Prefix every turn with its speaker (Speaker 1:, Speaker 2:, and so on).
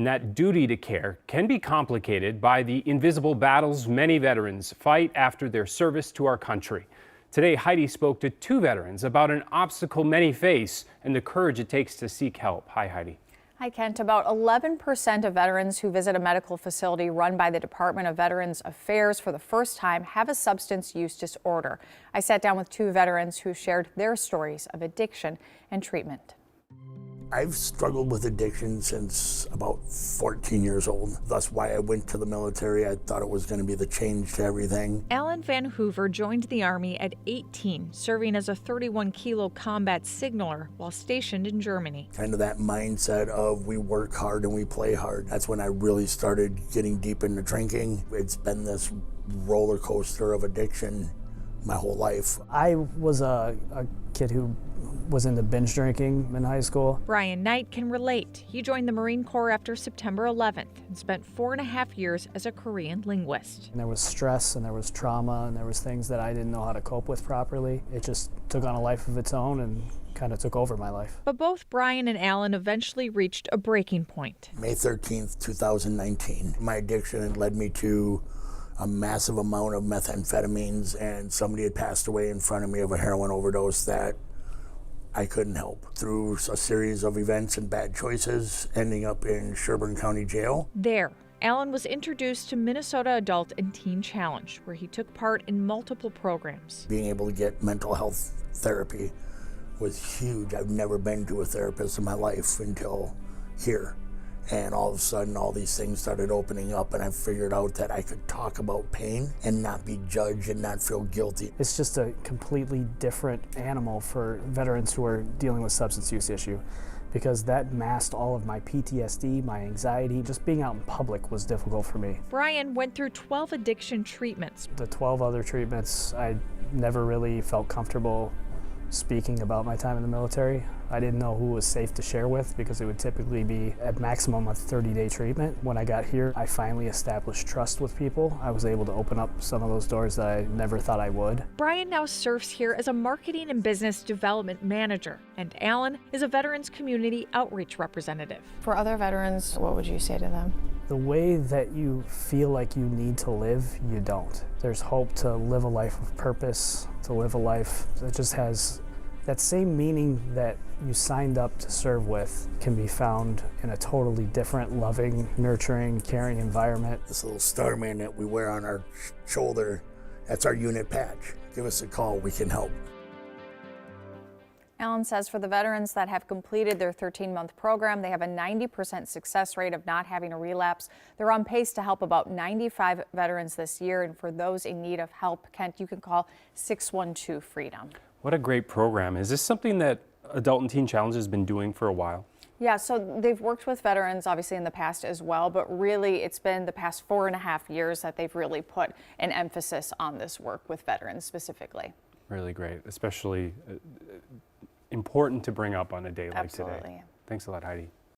Speaker 1: And that duty to care can be complicated by the invisible battles many veterans fight after their service to our country. Today, Heidi spoke to two veterans about an obstacle many face and the courage it takes to seek help. Hi, Heidi.
Speaker 2: Hi, Kent. About 11% of veterans who visit a medical facility run by the Department of Veterans Affairs for the first time have a substance use disorder. I sat down with two veterans who shared their stories of addiction and treatment.
Speaker 3: I've struggled with addiction since about 14 years old. That's why I went to the military. I thought it was going to be the change to everything.
Speaker 4: Alan Van Hoover joined the Army at 18, serving as a 31-kilo combat signaler while stationed in Germany.
Speaker 3: Kind of that mindset of we work hard and we play hard. That's when I really started getting deep into drinking. It's been this roller coaster of addiction my whole life.
Speaker 5: I was a kid who was into binge drinking in high school.
Speaker 4: Brian Knight can relate. He joined the Marine Corps after September 11th and spent 4.5 years as a Korean linguist.
Speaker 5: And there was stress and there was trauma and there was things that I didn't know how to cope with properly. It just took on a life of its own and kind of took over my life.
Speaker 4: But both Brian and Alan eventually reached a breaking point.
Speaker 3: May 13th, 2019. My addiction had led me to a massive amount of methamphetamines, and somebody had passed away in front of me of a heroin overdose that I couldn't help. Through a series of events and bad choices, ending up in Sherburne County Jail.
Speaker 4: There, Alan was introduced to Minnesota Adult and Teen Challenge, where he took part in multiple programs.
Speaker 3: Being able to get mental health therapy was huge. I've never been to a therapist in my life until here. And all of a sudden, all these things started opening up, and I figured out that I could talk about pain and not be judged and not feel guilty.
Speaker 5: It's just a completely different animal for veterans who are dealing with substance use issue, because that masked all of my PTSD, my anxiety. Just being out in public was difficult for me.
Speaker 4: Brian went through 12 addiction treatments.
Speaker 5: The 12 other treatments, I never really felt comfortable speaking about my time in the military. I didn't know who was safe to share with because it would typically be at maximum a 30-day treatment. When I got here, I finally established trust with people. I was able to open up some of those doors that I never thought I would.
Speaker 4: Brian now serves here as a marketing and business development manager, and Alan is a veterans community outreach representative.
Speaker 2: For other veterans, what would you say to them?
Speaker 5: The way that you feel like you need to live, you don't. There's hope to live a life of purpose, to live a life that just has that same meaning that you signed up to serve with can be found in a totally different, loving, nurturing, caring environment.
Speaker 3: This little Starman that we wear on our shoulder, that's our unit patch. Give us a call, we can help.
Speaker 2: Alan says for the veterans that have completed their 13-month program, they have a 90% success rate of not having a relapse. They're on pace to help about 95 veterans this year. And for those in need of help, Kent, you can call 612-FREEDOM.
Speaker 1: What a great program. Is this something that Adult and Teen Challenge has been doing for a while?
Speaker 2: Yeah, so they've worked with veterans obviously in the past as well, but really it's been the past 4.5 years that they've really put an emphasis on this work with veterans specifically.
Speaker 1: Really great, especially important to bring up on a day like today.
Speaker 2: Absolutely.
Speaker 1: Thanks a lot, Heidi.